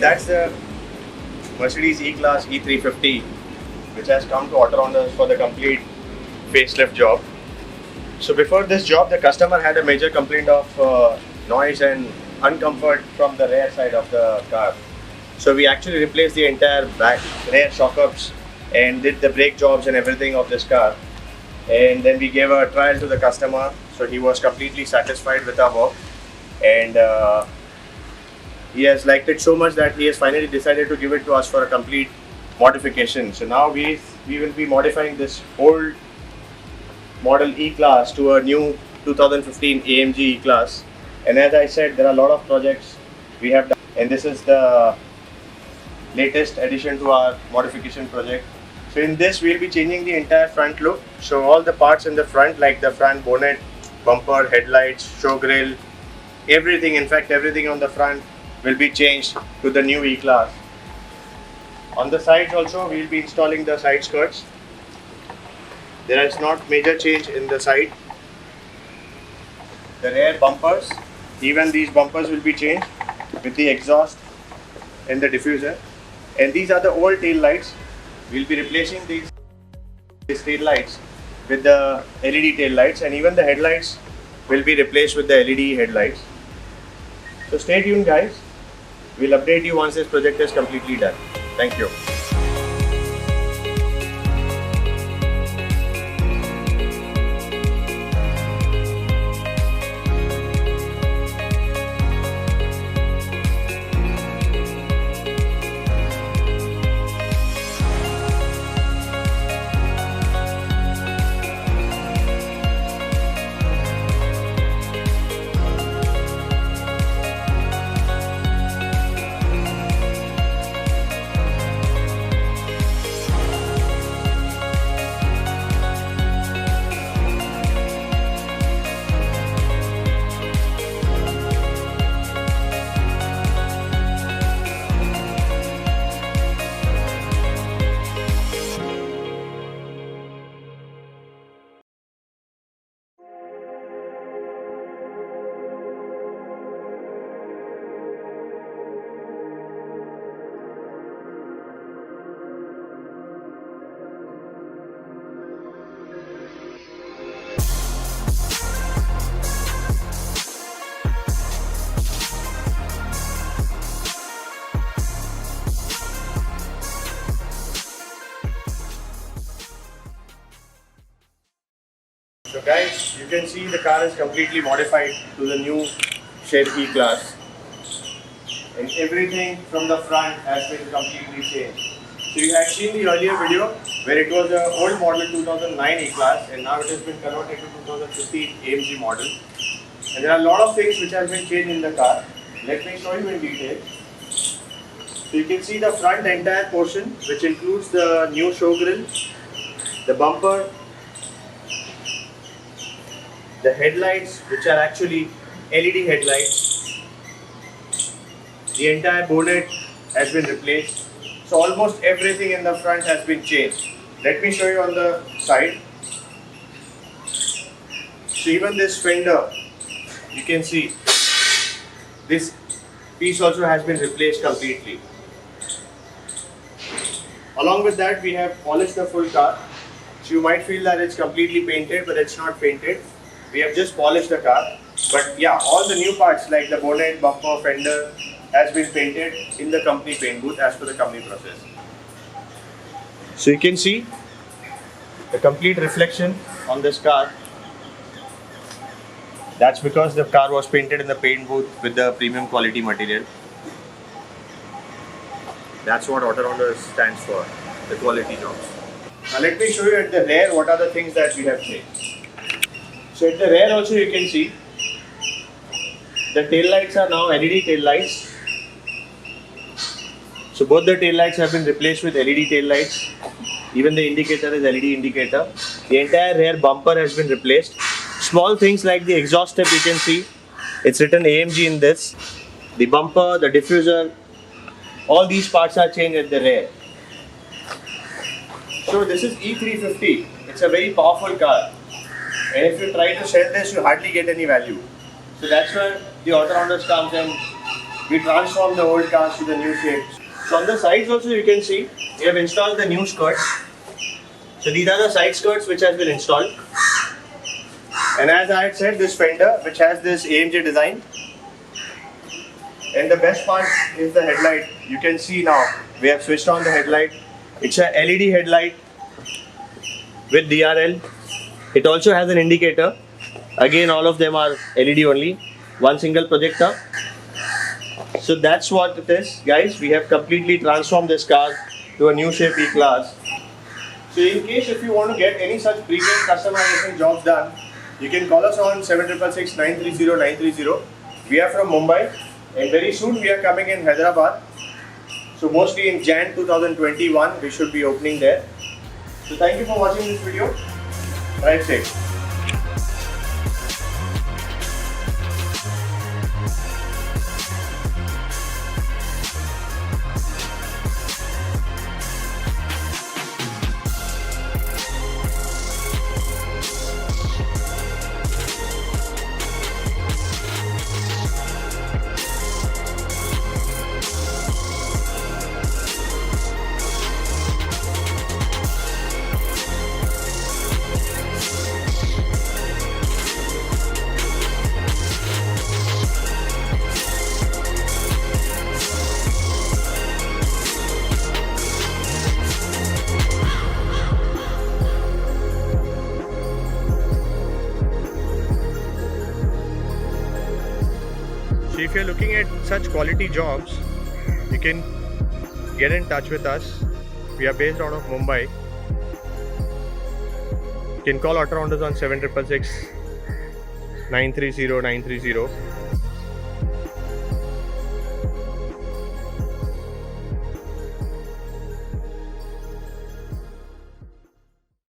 that's the Mercedes E-Class E350, which has come to Autorounders for the complete facelift job. So before this job, the customer had a major complaint of noise and uncomfort from the rear side of the car. So we actually replaced the entire back rear shock ups and did the brake jobs and everything of this car. And then we gave a trial to the customer, so he was completely satisfied with our work, and he has liked it so much that he has finally decided to give it to us for a complete modification. So now we will be modifying this old model E-Class to a new 2015 AMG E-Class. And as I said, there are a lot of projects we have done, and this is the latest addition to our modification project. So in this, we'll be changing the entire front look. So all the parts in the front, like the front bonnet, bumper, headlights, show grille, everything, in fact everything on the front will be changed to the new E-Class. On the sides also, we'll be installing the side skirts. There is not major change in the side. The rear bumpers, even these bumpers will be changed with the exhaust and the diffuser. And these are the old tail lights. We'll be replacing these tail lights with the LED tail lights, and even the headlights will be replaced with the LED headlights. So stay tuned, guys. We'll update you once this project is completely done. Thank you. So guys, you can see the car is completely modified to the new shape E-Class, and everything from the front has been completely changed. So you had seen the earlier video where it was an old model 2009 E-Class, and now it has been converted to 2015 AMG model. And there are a lot of things which have been changed in the car. Let me show you in detail. So you can see the front entire portion, which includes the new show grille, the bumper, the headlights, which are actually LED headlights. The entire bonnet has been replaced. So almost everything in the front has been changed. Let me show you on the side. So even this fender, you can see this piece also has been replaced completely. Along with that, we have polished the full car. So you might feel that it's completely painted, but it's not painted. We have just polished the car. But yeah, all the new parts like the bonnet, bumper, fender has been painted in the company paint booth as per the company process. So you can see the complete reflection on this car. That's because the car was painted in the paint booth with the premium quality material. That's what Autorounders stands for, the quality jobs. Now let me show you at the rear what are the things that we have changed. So at the rear also you can see the tail lights are now LED tail lights. So both the tail lights have been replaced with LED tail lights. Even the indicator is LED indicator. The entire rear bumper has been replaced. Small things like the exhaust step, you can see it's written AMG in this. The bumper, the diffuser, all these parts are changed at the rear. So this is E350. It's a very powerful car. And if you try to sell this, you hardly get any value. So that's where the Autorounders comes and we transform the old cars to the new shapes. So on the sides also you can see we have installed the new skirts. So these are the side skirts which has been installed. And as I had said, this fender which has this AMG design. And the best part is the headlight. You can see now we have switched on the headlight. It's a LED headlight with DRL. It also has an indicator. Again, all of them are LED only. One single projector. So that's what it is, guys. We have completely transformed this car to a new shape E-Class. So in case if you want to get any such premium customization jobs done, you can call us on 7666 930 930. We are from Mumbai and very soon we are coming in Hyderabad. So mostly in Jan 2021 we should be opening there. So thank you for watching this video. Drive safe. So if you're looking at such quality jobs, you can get in touch with us. We are based out of Mumbai. You can call Auto Rounders on 7666 930 930.